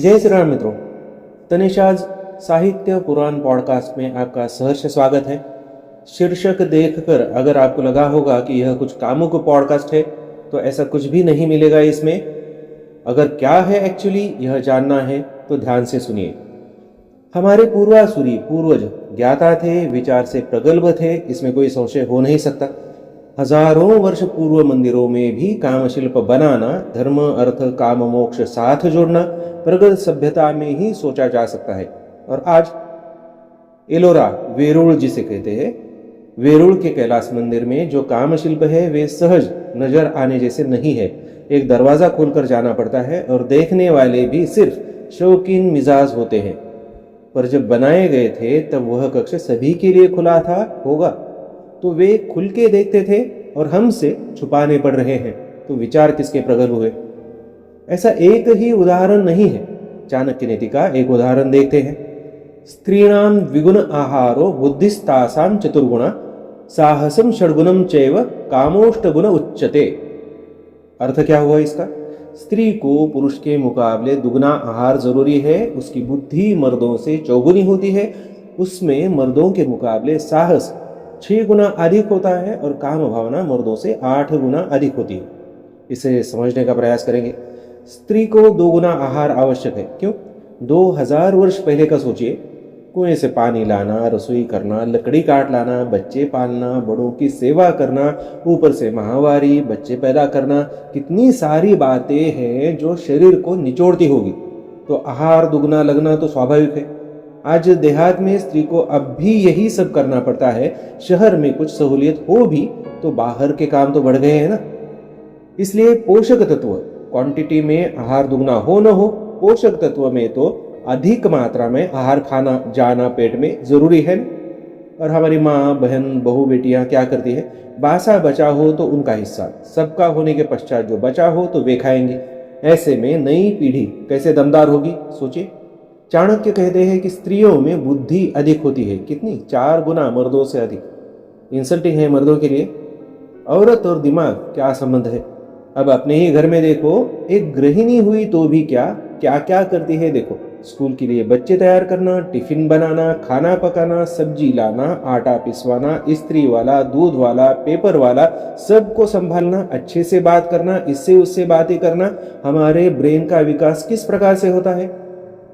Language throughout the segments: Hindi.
जय श्री राम मित्रों, तनिषाज साहित्य पुराण पॉडकास्ट में आपका सहर्ष स्वागत है। शीर्षक देखकर अगर आपको लगा होगा कि यह कुछ कामुक पॉडकास्ट है तो ऐसा कुछ भी नहीं मिलेगा इसमें। अगर क्या है एक्चुअली यह जानना है तो ध्यान से सुनिए। हमारे पूर्वज ज्ञाता थे, विचार से प्रगल्भ थे, इसमें कोई संशय हो नहीं सकता। हजारों वर्ष पूर्व मंदिरों में भी कामशिल्प बनाना, धर्म अर्थ काम मोक्ष साथ जोड़ना प्रगत सभ्यता में ही सोचा जा सकता है। और आज एलोरा वेरूल जिसे कहते हैं, वेरूल के कैलाश मंदिर में जो कामशिल्प है वे सहज नजर आने जैसे नहीं है। एक दरवाजा खोलकर जाना पड़ता है और देखने वाले भी सिर्फ शौकीन मिजाज होते हैं। पर जब बनाए गए थे तब वह कक्ष सभी के लिए खुला था होगा तो वे खुल के देखते थे और हमसे छुपाने पड़ रहे हैं तो विचार किसके प्रगल्भ हुए। ऐसा एक ही उदाहरण नहीं है। चाणक्य नीति का एक उदाहरण देखते हैं। स्त्रीणाम द्विगुण आहारो बुद्धिस्तासाम चतुर्गुणा साहसम षड्गुणम चैव कामोष्टगुण उच्यते। अर्थ क्या हुआ इसका? स्त्री को पुरुष के मुकाबले दुगना आहार जरूरी है। उसकी बुद्धि मर्दों से चौगुनी होती है। उसमें मर्दों के मुकाबले साहस 6 गुना अधिक होता है और काम भावना मर्दों से 8 गुना अधिक होती है। इसे समझने का प्रयास करेंगे। स्त्री को 2 गुना आहार आवश्यक है। क्यों? 2000 वर्ष पहले का सोचिए। कुएं से पानी लाना, रसोई करना, लकड़ी काट लाना, बच्चे पालना, बड़ों की सेवा करना, ऊपर से माहवारी, बच्चे पैदा करना, कितनी सारी बातें हैं जो शरीर को निचोड़ती होगी। तो आहार दुगना लगना तो स्वाभाविक है। आज देहात में स्त्री को अब भी यही सब करना पड़ता है। शहर में कुछ सहूलियत हो भी तो बाहर के काम तो बढ़ गए हैं ना। इसलिए पोषक तत्व क्वांटिटी में आहार दुगना हो न हो, पोषक तत्व में तो अधिक मात्रा में आहार खाना जाना पेट में जरूरी है। और हमारी माँ बहन बहू बेटियां क्या करती है? बासा बचा हो तो उनका हिस्सा, सबका होने के पश्चात जो बचा हो तो वे खाएंगे। ऐसे में नई पीढ़ी कैसे दमदार होगी सोचिए। चाणक्य कहते हैं कि स्त्रियों में बुद्धि अधिक होती है। कितनी? 4 गुना मर्दों से अधिक। इंसल्टिंग है मर्दों के लिए। औरत और दिमाग क्या संबंध है? अब अपने ही घर में देखो, एक गृहिणी हुई तो भी क्या क्या करती है देखो। स्कूल के लिए बच्चे तैयार करना, टिफिन बनाना, खाना पकाना, सब्जी लाना, आटा पिसवाना, इस्त्री वाला, दूध वाला, पेपर वाला, सबको संभालना, अच्छे से बात करना, इससे उससे बातें करना। हमारे ब्रेन का विकास किस प्रकार से होता है?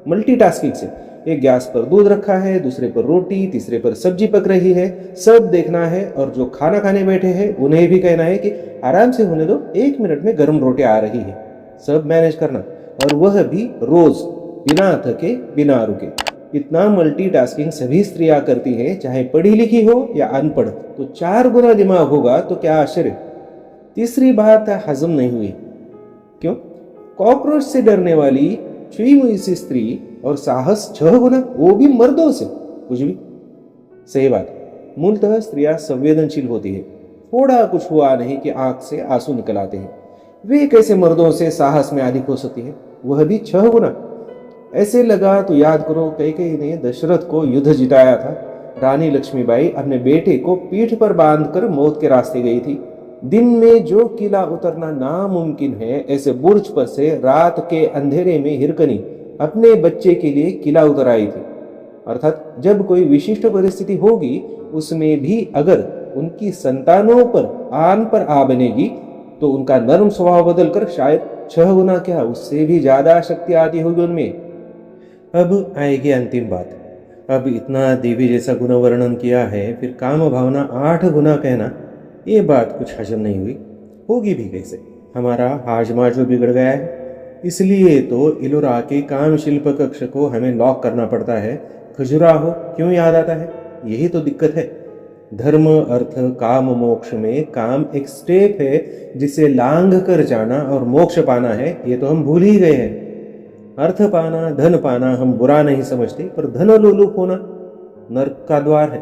मल्टीटास्किंग से। एक गैस पर दूध रखा है, दूसरे पर रोटी, तीसरे पर सब्जी पक रही है, सब देखना है। और जो खाना खाने बैठे हैं उन्हें भी कहना है कि आराम से होने दो, 1 मिनट में गर्म रोटी आ रही है। सब मैनेज करना, और वह भी रोज, बिना थके बिना रुके। इतना मल्टीटास्किंग सभी स्त्रियां करती हैं, चाहे पढ़ी लिखी हो या अनपढ़। तो 4 गुना दिमाग होगा तो क्या आश्चर्य। तीसरी बात हजम नहीं हुई। क्यों? कॉकरोच से डरने वाली छुई मुई सी स्त्री और साहस 6 गुना, वो भी मर्दों से। कुछ भी सही बात। मूलतः स्त्रियां संवेदनशील होती है। थोड़ा कुछ हुआ नहीं कि आंख से आंसू निकल आते हैं। वे कैसे मर्दों से साहस में अधिक हो सकती है, वह भी 6 गुना। ऐसे लगा तो याद करो, कैकेयी ने दशरथ को युद्ध जिताया था। रानी लक्ष्मीबाई अपने बेटे को पीठ पर बांधकर मौत के रास्ते गई थी। दिन में जो किला उतरना नामुमकिन है, ऐसे बुर्ज पर से रात के अंधेरे में हिरकनी अपने बच्चे के लिए किला उतर आई थी। अर्थात जब कोई विशिष्ट परिस्थिति होगी उसमें भी अगर उनकी संतानों पर आ बनेगी तो उनका नर्म स्वभाव बदलकर शायद 6 गुना क्या, उससे भी ज्यादा शक्ति आती होगी उनमें। अब आएगी अंतिम बात। अब इतना देवी जैसा गुण वर्णन किया है, फिर काम भावना 8 गुना कहना, ये बात कुछ हजम नहीं हुई। होगी भी कैसे? हमारा हाजमा जो बिगड़ गया है। इसलिए तो इलोरा के काम शिल्प कक्ष को हमें लॉक करना पड़ता है। खजुराहो क्यों याद आता है? यही तो दिक्कत है। धर्म अर्थ काम मोक्ष में काम एक स्टेप है जिसे लांघ कर जाना और मोक्ष पाना है, ये तो हम भूल ही गए हैं। अर्थ पाना, धन पाना हम बुरा नहीं समझते, पर धन लोलुप होना नर्क का द्वार है।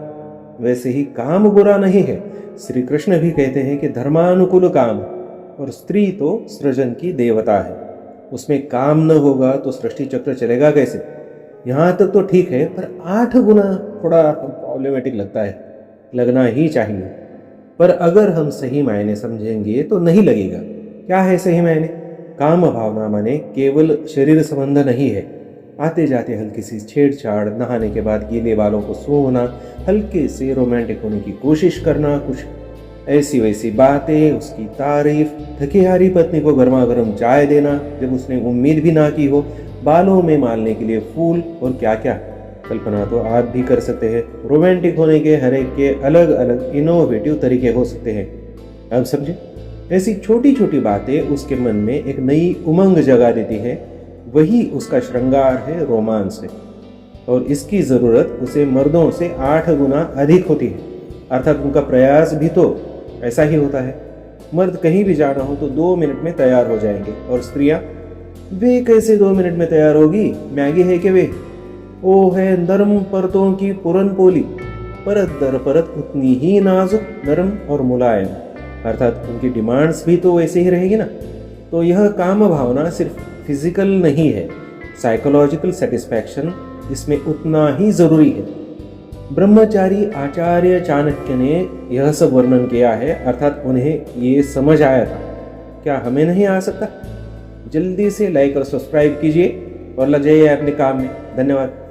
वैसे ही काम बुरा नहीं है। श्री कृष्ण भी कहते हैं कि धर्मानुकूल काम, और स्त्री तो सृजन की देवता है। उसमें काम न होगा तो सृष्टि चक्र चलेगा कैसे? यहां तक तो ठीक है, पर 8 गुना थोड़ा प्रॉब्लमेटिक लगता है। लगना ही चाहिए, पर अगर हम सही मायने समझेंगे तो नहीं लगेगा। क्या है सही मायने? काम भावना माने केवल शरीर संबंध नहीं है। आते जाते हल्की सी छेड़छाड़, नहाने के बाद गीले बालों को सूंघना, हल्के से रोमांटिक होने की कोशिश करना, कुछ ऐसी वैसी बातें, उसकी तारीफ, थकी हारी पत्नी को गर्मा गर्म चाय देना जब उसने उम्मीद भी ना की हो, बालों में मालने के लिए फूल और क्या क्या। कल्पना तो आप भी कर सकते हैं। रोमांटिक होने के हर एक के अलग अलग इनोवेटिव तरीके हो सकते हैं। अब समझे? ऐसी छोटी छोटी बातें उसके मन में एक नई उमंग जगा देती है। वही उसका श्रृंगार है, रोमांस है। और इसकी ज़रूरत उसे मर्दों से 8 गुना अधिक होती है। अर्थात उनका प्रयास भी तो ऐसा ही होता है। मर्द कहीं भी जाना हो तो 2 मिनट में तैयार हो जाएंगे, और स्त्रियां, वे कैसे 2 मिनट में तैयार होगी? मैगी है कि वे? ओ है नरम परतों की पूरन पोली, परत दर परत उतनी ही नाजुक, नरम और मुलायम। अर्थात उनकी डिमांड्स भी तो वैसे ही रहेगी ना। तो यह काम भावना सिर्फ फिजिकल नहीं है, साइकोलॉजिकल सेटिस्फैक्शन इसमें उतना ही जरूरी है। ब्रह्मचारी आचार्य चाणक्य ने यह सब वर्णन किया है, अर्थात उन्हें ये समझ आया था। क्या हमें नहीं आ सकता? जल्दी से लाइक और सब्सक्राइब कीजिए और लग जाइए अपने काम में। धन्यवाद।